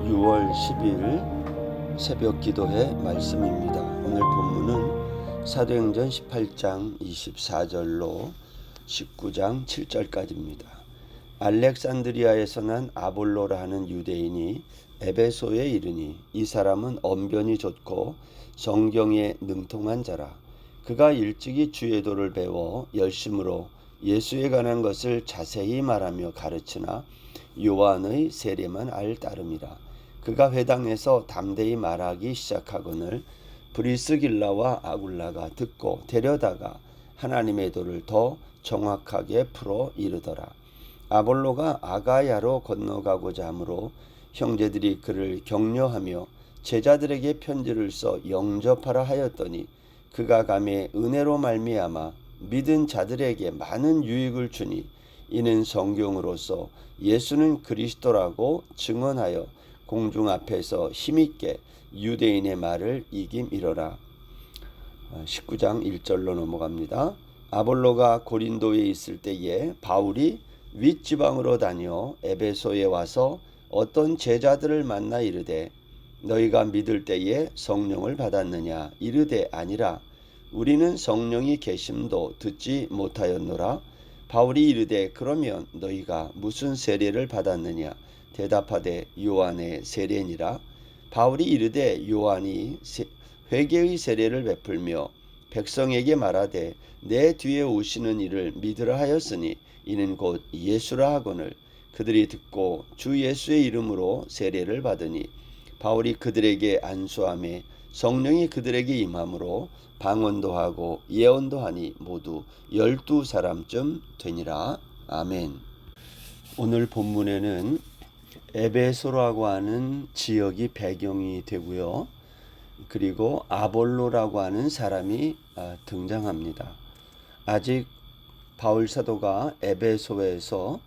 6월 10일 새벽 기도회 말씀입니다. 오늘 본문은 사도행전 18장 24절로 19장 7절까지입니다. 알렉산드리아에서 난 아볼로라 하는 유대인이 에베소에 이르니 이 사람은 언변이 좋고 성경에 능통한 자라. 그가 일찍이 주의 도를 배워 열심으로 예수에 관한 것을 자세히 말하며 가르치나 요한의 세례만 알 따름이라. 그가 회당에서 담대히 말하기 시작하거늘 브리스길라와 아굴라가 듣고 데려다가 하나님의 도를 더 정확하게 풀어 이르더라. 아볼로가 아가야로 건너가고자 하므로 형제들이 그를 격려하며 제자들에게 편지를 써 영접하라 하였더니 그가 감에 은혜로 말미암아 믿은 자들에게 많은 유익을 주니 이는 성경으로서 예수는 그리스도라고 증언하여 공중 앞에서 힘있게 유대인의 말을 이김이러라. 19장 1절로 넘어갑니다. 아볼로가 고린도에 있을 때에 바울이 윗지방으로 다녀 에베소에 와서 어떤 제자들을 만나 이르되 너희가 믿을 때에 성령을 받았느냐? 이르되 아니라 우리는 성령이 계심도 듣지 못하였노라. 바울이 이르되 그러면 너희가 무슨 세례를 받았느냐? 대답하되 요한의 세례니라. 바울이 이르되 요한이 회개의 세례를 베풀며 백성에게 말하되 내 뒤에 오시는 이를 믿으라 하였으니 이는 곧 예수라 하거늘 그들이 듣고 주 예수의 이름으로 세례를 받으니 바울이 그들에게 안수하며 성령이 그들에게 임함으로 방언도 하고 예언도 하니 모두 12사람쯤 되니라. 아멘. 오늘 본문에는 에베소라고 하는 지역이 배경이 되고요. 그리고 아볼로라고 하는 사람이 등장합니다. 아직 바울 사도가 에베소에서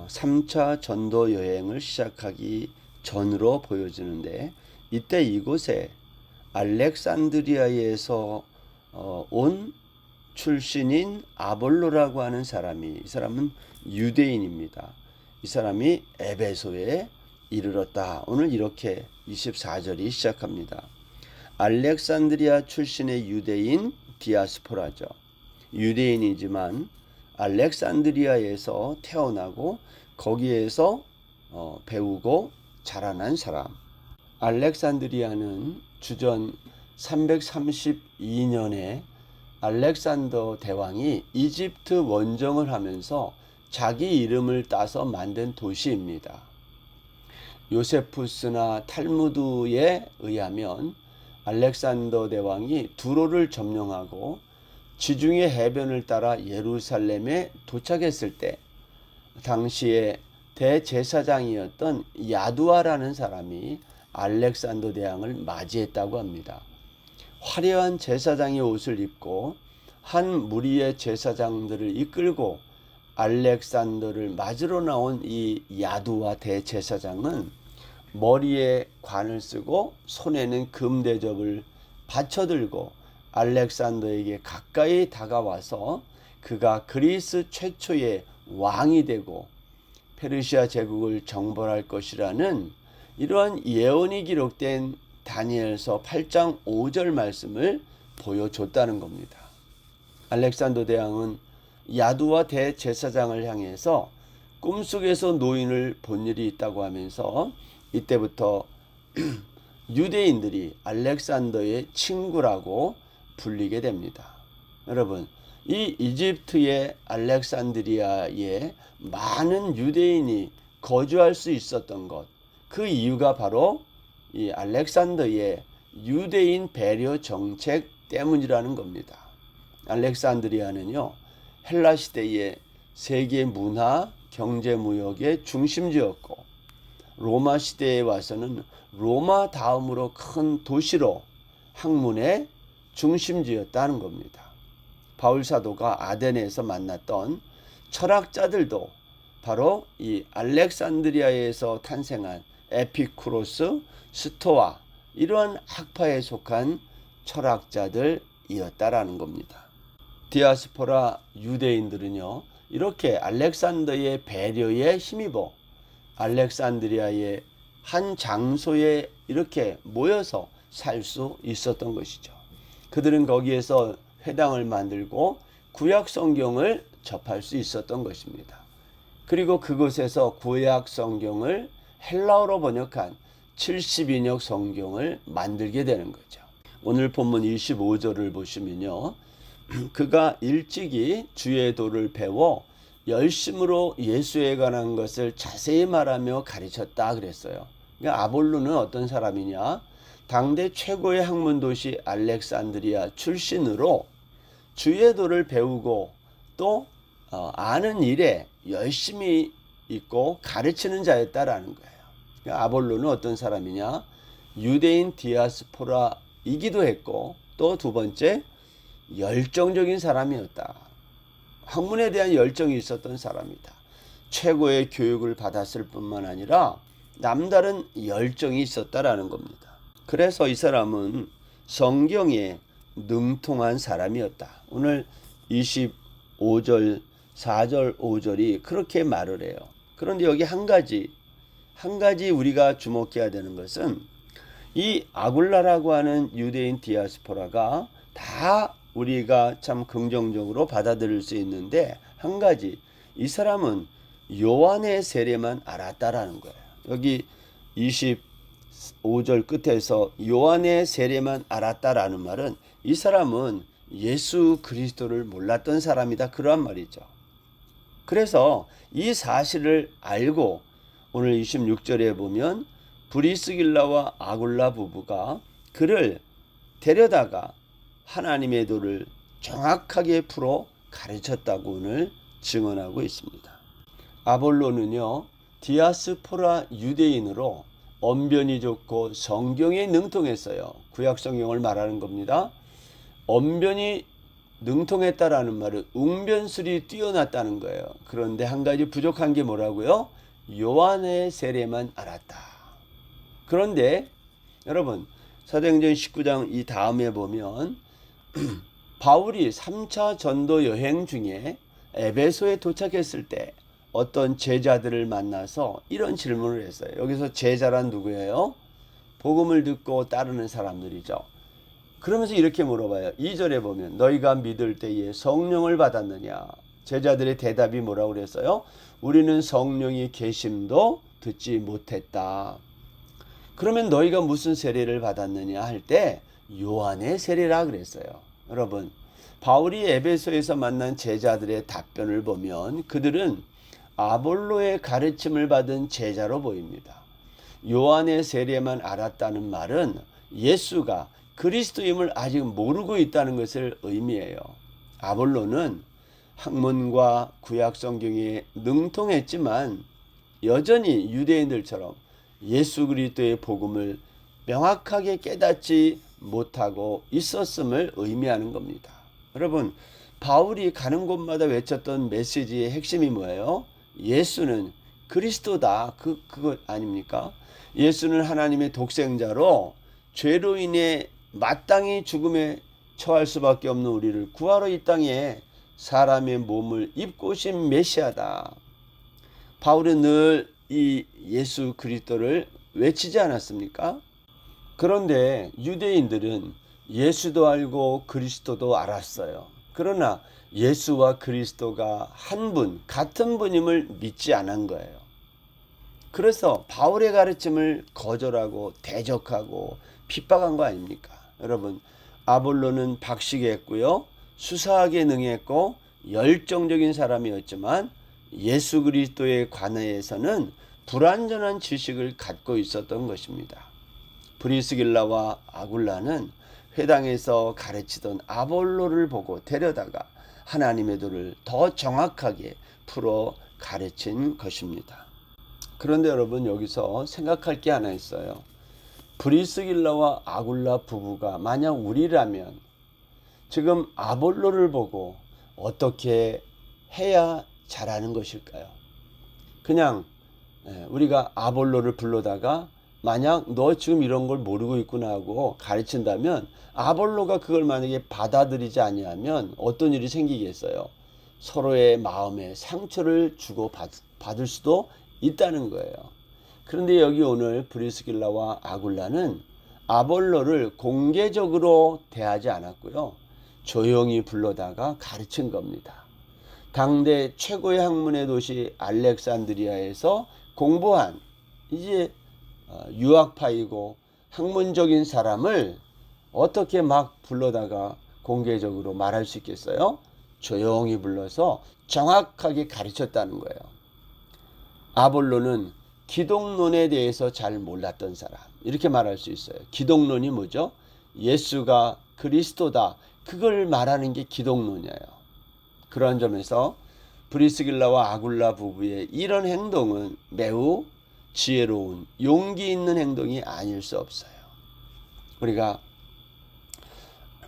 3차 전도 여행을 시작하기 전으로 보여지는데 이때 이곳에 알렉산드리아에서 온 출신인 아볼로라고 하는 사람이, 이 사람은 유대인입니다. 이 사람이 에베소에 이르렀다. 오늘 이렇게 24절이 시작합니다. 알렉산드리아 출신의 유대인 디아스포라죠. 유대인이지만 알렉산드리아에서 태어나고 거기에서 배우고 자라난 사람. 알렉산드리아는 주전 332년에 알렉산더 대왕이 이집트 원정을 하면서 자기 이름을 따서 만든 도시입니다. 요세푸스나 탈무드에 의하면 알렉산더 대왕이 두로를 점령하고 지중해 해변을 따라 예루살렘에 도착했을 때 당시에 대제사장이었던 야두아라는 사람이 알렉산더 대왕을 맞이했다고 합니다. 화려한 제사장의 옷을 입고 한 무리의 제사장들을 이끌고 알렉산더를 맞으러 나온 이 야두아 대제사장은 머리에 관을 쓰고 손에는 금대접을 받쳐들고 알렉산더에게 가까이 다가와서 그가 그리스 최초의 왕이 되고 페르시아 제국을 정벌할 것이라는 이러한 예언이 기록된 다니엘서 8장 5절 말씀을 보여줬다는 겁니다. 알렉산더 대왕은 야두아 대제사장을 향해서 꿈속에서 노인을 본 일이 있다고 하면서 이때부터 유대인들이 알렉산더의 친구라고 불리게 됩니다. 여러분, 이 이집트의 알렉산드리아에 많은 유대인이 거주할 수 있었던 것, 그 이유가 바로 이 알렉산더의 유대인 배려 정책 때문이라는 겁니다. 알렉산드리아는요, 헬라 시대의 세계 문화, 경제, 무역의 중심지였고 로마 시대에 와서는 로마 다음으로 큰 도시로 학문의 중심지였다는 겁니다. 바울 사도가 아덴에서 만났던 철학자들도 바로 이 알렉산드리아에서 탄생한 에피쿠로스, 스토아 이러한 학파에 속한 철학자들이었다라는 겁니다. 디아스포라 유대인들은요, 이렇게 알렉산더의 배려에 힘입어 알렉산드리아의 한 장소에 이렇게 모여서 살 수 있었던 것이죠. 그들은 거기에서 회당을 만들고 구약 성경을 접할 수 있었던 것입니다. 그리고 그곳에서 구약 성경을 헬라어로 번역한 70인역 성경을 만들게 되는 거죠. 오늘 본문 25절을 보시면요. 그가 일찍이 주의 도를 배워 열심으로 예수에 관한 것을 자세히 말하며 가르쳤다 그랬어요. 그러니까 아볼로는 어떤 사람이냐? 당대 최고의 학문 도시 알렉산드리아 출신으로 주의 도를 배우고 또 아는 일에 열심히 있고 가르치는 자였다라는 거예요. 그러니까 아볼로는 어떤 사람이냐? 유대인 디아스포라이기도 했고 또 두 번째 열정적인 사람이었다. 학문에 대한 열정이 있었던 사람이다. 최고의 교육을 받았을 뿐만 아니라 남다른 열정이 있었다라는 겁니다. 그래서 이 사람은 성경에 능통한 사람이었다. 오늘 25절, 4절, 5절이 그렇게 말을 해요. 그런데 여기 한 가지 우리가 주목해야 되는 것은 이 아굴라라고 하는 유대인 디아스포라가 다 우리가 참 긍정적으로 받아들일 수 있는데 한 가지, 이 사람은 요한의 세례만 알았다라는 거예요. 여기 25절 끝에서 요한의 세례만 알았다라는 말은 이 사람은 예수 그리스도를 몰랐던 사람이다, 그러한 말이죠. 그래서 이 사실을 알고 오늘 26절에 보면 브리스길라와 아굴라 부부가 그를 데려다가 하나님의 도를 정확하게 풀어 가르쳤다고 오늘 증언하고 있습니다. 아볼로는요, 디아스포라 유대인으로 언변이 좋고 성경에 능통했어요. 구약 성경을 말하는 겁니다. 언변이 능통했다라는 말은 웅변술이 뛰어났다는 거예요. 그런데 한 가지 부족한 게 뭐라고요? 요한의 세례만 알았다. 그런데 여러분, 사도행전 19장 이 다음에 보면 바울이 3차 전도 여행 중에 에베소에 도착했을 때 어떤 제자들을 만나서 이런 질문을 했어요. 여기서 제자란 누구예요? 복음을 듣고 따르는 사람들이죠. 그러면서 이렇게 물어봐요. 2절에 보면 너희가 믿을 때에 성령을 받았느냐? 제자들의 대답이 뭐라고 그랬어요? 우리는 성령이 계심도 듣지 못했다. 그러면 너희가 무슨 세례를 받았느냐 할 때 요한의 세례라 그랬어요. 여러분, 바울이 에베소에서 만난 제자들의 답변을 보면 그들은 아볼로의 가르침을 받은 제자로 보입니다. 요한의 세례만 알았다는 말은 예수가 그리스도임을 아직 모르고 있다는 것을 의미해요. 아볼로는 학문과 구약 성경에 능통했지만 여전히 유대인들처럼 예수 그리스도의 복음을 명확하게 깨닫지 못하고 있었음을 의미하는 겁니다. 여러분, 바울이 가는 곳마다 외쳤던 메시지의 핵심이 뭐예요? 예수는 그리스도다. 그것 아닙니까? 예수는 하나님의 독생자로 죄로 인해 마땅히 죽음에 처할 수밖에 없는 우리를 구하러 이 땅에 사람의 몸을 입고 오신 메시아다. 바울은 늘 이 예수 그리스도를 외치지 않았습니까? 그런데 유대인들은 예수도 알고 그리스도도 알았어요. 그러나 예수와 그리스도가 한 분, 같은 분임을 믿지 않은 거예요. 그래서 바울의 가르침을 거절하고 대적하고 핍박한 거 아닙니까? 여러분, 아볼로는 박식했고요, 수사하게 능했고 열정적인 사람이었지만 예수 그리스도에 관해서는 불완전한 지식을 갖고 있었던 것입니다. 브리스길라와 아굴라는 회당에서 가르치던 아볼로를 보고 데려다가 하나님의 도를 더 정확하게 풀어 가르친 것입니다. 그런데 여러분, 여기서 생각할 게 하나 있어요. 브리스길라와 아굴라 부부가 만약 우리라면 지금 아볼로를 보고 어떻게 해야 잘하는 것일까요? 그냥 우리가 아볼로를 불러다가 만약 너 지금 이런 걸 모르고 있구나 하고 가르친다면 아볼로가 그걸 만약에 받아들이지 아니하면 어떤 일이 생기겠어요? 서로의 마음에 상처를 주고 받을 수도 있다는 거예요. 그런데 여기 오늘 브리스길라와 아굴라는 아볼로를 공개적으로 대하지 않았고요. 조용히 불러다가 가르친 겁니다. 당대 최고의 학문의 도시 알렉산드리아에서 공부한 이제 유학파이고 학문적인 사람을 어떻게 막 불러다가 공개적으로 말할 수 있겠어요? 조용히 불러서 정확하게 가르쳤다는 거예요. 아볼로는 기독론에 대해서 잘 몰랐던 사람, 이렇게 말할 수 있어요. 기독론이 뭐죠? 예수가 그리스도다, 그걸 말하는 게 기독론이에요. 그런 점에서 브리스길라와 아굴라 부부의 이런 행동은 매우 지혜로운 용기 있는 행동이 아닐 수 없어요. 우리가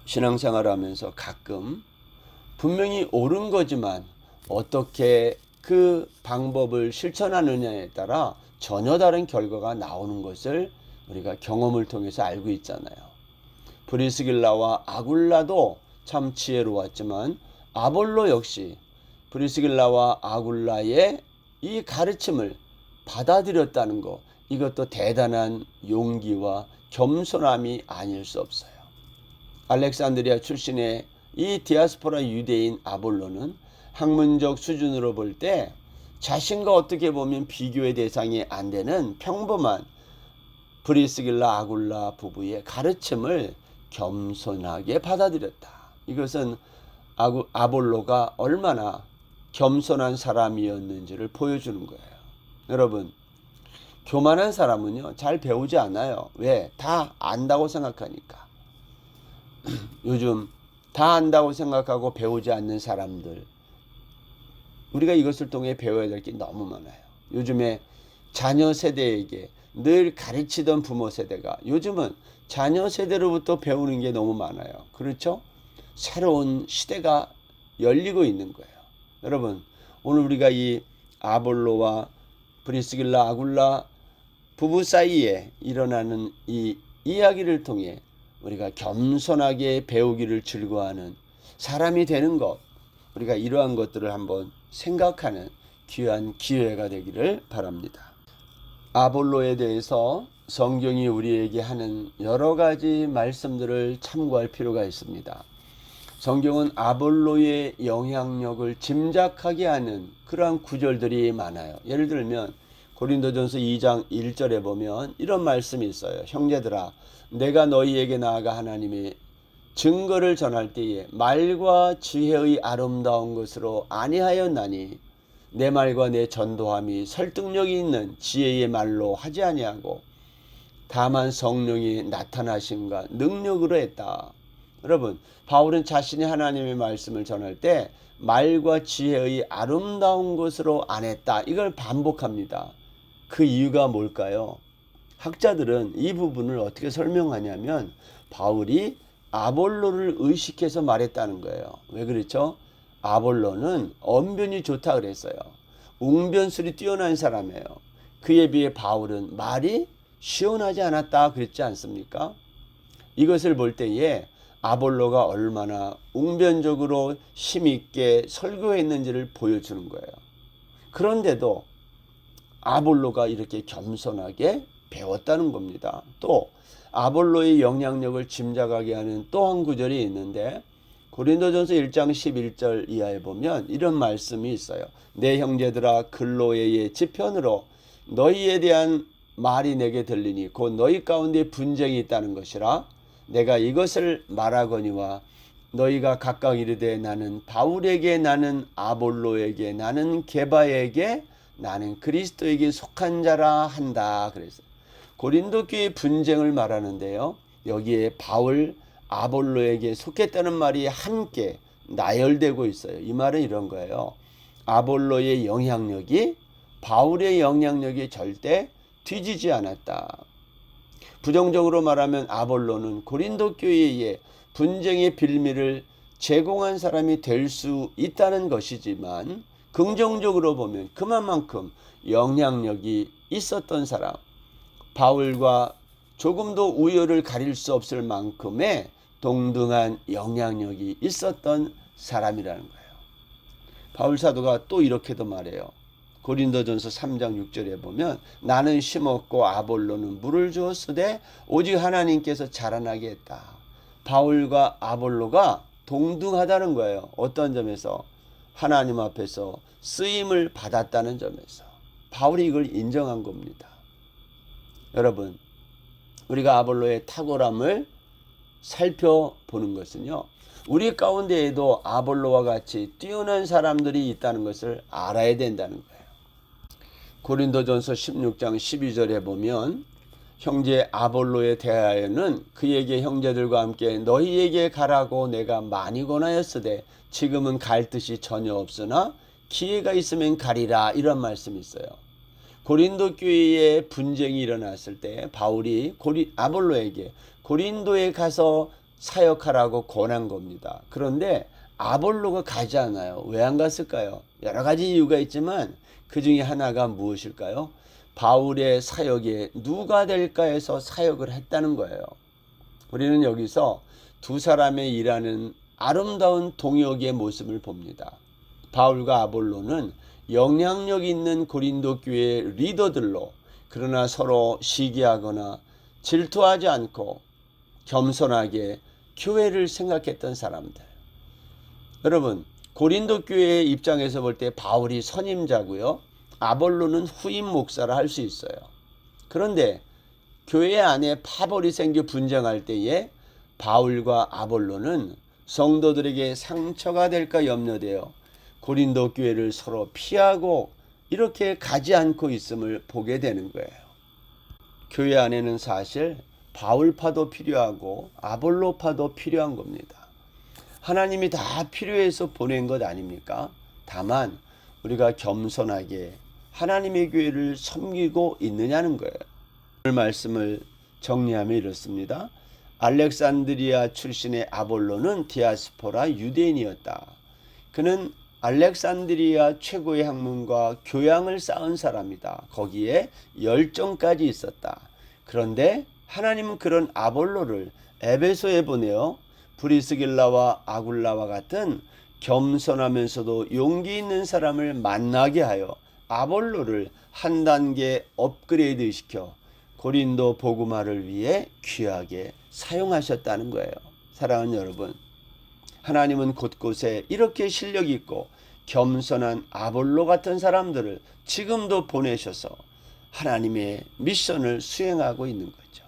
신앙생활을 하면서 가끔 분명히 옳은 거지만 어떻게 그 방법을 실천하느냐에 따라 전혀 다른 결과가 나오는 것을 우리가 경험을 통해서 알고 있잖아요. 브리스길라와 아굴라도 참 지혜로웠지만 아볼로 역시 브리스길라와 아굴라의 이 가르침을 받아들였다는 것, 이것도 대단한 용기와 겸손함이 아닐 수 없어요. 알렉산드리아 출신의 이 디아스포라 유대인 아볼로는 학문적 수준으로 볼 때 자신과 어떻게 보면 비교의 대상이 안 되는 평범한 브리스길라 아굴라 부부의 가르침을 겸손하게 받아들였다. 이것은 아볼로가 얼마나 겸손한 사람이었는지를 보여주는 거예요. 여러분, 교만한 사람은요 잘 배우지 않아요. 왜? 다 안다고 생각하니까. 요즘 다 안다고 생각하고 배우지 않는 사람들, 우리가 이것을 통해 배워야 될 게 너무 많아요. 요즘에 자녀 세대에게 늘 가르치던 부모 세대가 요즘은 자녀 세대로부터 배우는 게 너무 많아요. 그렇죠? 새로운 시대가 열리고 있는 거예요. 여러분, 오늘 우리가 이 아볼로와 브리스길라 아굴라 부부 사이에 일어나는 이 이야기를 통해 우리가 겸손하게 배우기를 즐거워하는 사람이 되는 것, 우리가 이러한 것들을 한번 생각하는 귀한 기회가 되기를 바랍니다. 아볼로에 대해서 성경이 우리에게 하는 여러 가지 말씀들을 참고할 필요가 있습니다. 성경은 아볼로의 영향력을 짐작하게 하는 그러한 구절들이 많아요. 예를 들면 고린도전서 2장 1절에 보면 이런 말씀이 있어요. 형제들아, 내가 너희에게 나아가 하나님의 증거를 전할 때에 말과 지혜의 아름다운 것으로 아니하였나니 내 말과 내 전도함이 설득력이 있는 지혜의 말로 하지 아니하고 다만 성령이 나타나심과 능력으로 했다. 여러분, 바울은 자신이 하나님의 말씀을 전할 때 말과 지혜의 아름다운 것으로 안 했다, 이걸 반복합니다. 그 이유가 뭘까요? 학자들은 이 부분을 어떻게 설명하냐면 바울이 아볼로를 의식해서 말했다는 거예요. 왜 그렇죠? 아볼로는 언변이 좋다 그랬어요. 웅변술이 뛰어난 사람이에요. 그에 비해 바울은 말이 시원하지 않았다 그랬지 않습니까? 이것을 볼 때에 아볼로가 얼마나 웅변적으로 힘있게 설교했는지를 보여주는 거예요. 그런데도 아볼로가 이렇게 겸손하게 배웠다는 겁니다. 또 아볼로의 영향력을 짐작하게 하는 또 한 구절이 있는데 고린도전서 1장 11절 이하에 보면 이런 말씀이 있어요. 내 형제들아, 글로에의 지편으로 너희에 대한 말이 내게 들리니 곧 너희 가운데 분쟁이 있다는 것이라. 내가 이것을 말하거니와 너희가 각각 이르되 나는 바울에게, 나는 아볼로에게, 나는 게바에게, 나는 그리스도에게 속한 자라 한다 그랬어요. 고린도 교회 분쟁을 말하는데요, 여기에 바울, 아볼로에게 속했다는 말이 함께 나열되고 있어요. 이 말은 이런 거예요. 아볼로의 영향력이 바울의 영향력이 절대 뒤지지 않았다. 부정적으로 말하면 아볼로는 고린도 교회에 분쟁의 빌미를 제공한 사람이 될 수 있다는 것이지만, 긍정적으로 보면 그만큼 영향력이 있었던 사람, 바울과 조금도 우열을 가릴 수 없을 만큼의 동등한 영향력이 있었던 사람이라는 거예요. 바울 사도가 또 이렇게도 말해요. 고린도전서 3장 6절에 보면 나는 심었고 아볼로는 물을 주었으되 오직 하나님께서 자라나게 했다. 바울과 아볼로가 동등하다는 거예요. 어떤 점에서? 하나님 앞에서 쓰임을 받았다는 점에서 바울이 이걸 인정한 겁니다. 여러분, 우리가 아볼로의 탁월함을 살펴보는 것은요, 우리 가운데에도 아볼로와 같이 뛰어난 사람들이 있다는 것을 알아야 된다는 거예요. 고린도전서 16장 12절에 보면 형제 아볼로에 대하여는 그에게 형제들과 함께 너희에게 가라고 내가 많이 권하였으되 지금은 갈 뜻이 전혀 없으나 기회가 있으면 가리라, 이런 말씀이 있어요. 고린도 교회에 분쟁이 일어났을 때 바울이 아볼로에게 고린도에 가서 사역하라고 권한 겁니다. 그런데 아볼로가 가지 않아요. 왜 안 갔을까요? 여러 가지 이유가 있지만 그 중에 하나가 무엇일까요? 바울의 사역에 누가 될까 해서 사역을 했다는 거예요. 우리는 여기서 두 사람의 일하는 아름다운 동역의 모습을 봅니다. 바울과 아볼로는 영향력 있는 고린도 교회의 리더들로, 그러나 서로 시기하거나 질투하지 않고 겸손하게 교회를 생각했던 사람들. 여러분, 고린도 교회의 입장에서 볼 때 바울이 선임자고요, 아볼로는 후임 목사라 할 수 있어요. 그런데 교회 안에 파벌이 생겨 분쟁할 때에 바울과 아볼로는 성도들에게 상처가 될까 염려되어 고린도 교회를 서로 피하고 이렇게 가지 않고 있음을 보게 되는 거예요. 교회 안에는 사실 바울파도 필요하고 아볼로파도 필요한 겁니다. 하나님이 다 필요해서 보낸 것 아닙니까? 다만 우리가 겸손하게 하나님의 교회를 섬기고 있느냐는 거예요. 오늘 말씀을 정리하면 이렇습니다. 알렉산드리아 출신의 아볼로는 디아스포라 유대인이었다. 그는 알렉산드리아 최고의 학문과 교양을 쌓은 사람이다. 거기에 열정까지 있었다. 그런데 하나님은 그런 아볼로를 에베소에 보내어 브리스길라와 아굴라와 같은 겸손하면서도 용기 있는 사람을 만나게 하여 아볼로를 한 단계 업그레이드 시켜 고린도 복음화를 위해 귀하게 사용하셨다는 거예요. 사랑하는 여러분, 하나님은 곳곳에 이렇게 실력 있고 겸손한 아볼로 같은 사람들을 지금도 보내셔서 하나님의 미션을 수행하고 있는 거죠.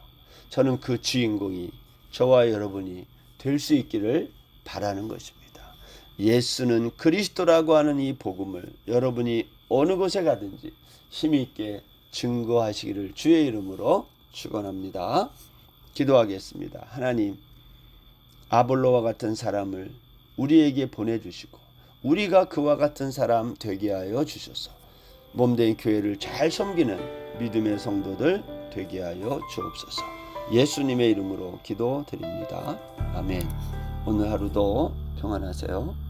저는 그 주인공이 저와 여러분이 될 수 있기를 바라는 것입니다. 예수는 그리스도라고 하는 이 복음을 여러분이 어느 곳에 가든지 힘있게 증거하시기를 주의 이름으로 축원합니다. 기도하겠습니다. 하나님, 아볼로와 같은 사람을 우리에게 보내주시고 우리가 그와 같은 사람 되게 하여 주셔서 몸된 교회를 잘 섬기는 믿음의 성도들 되게 하여 주옵소서. 예수님의 이름으로 기도드립니다. 아멘. 오늘 하루도 평안하세요.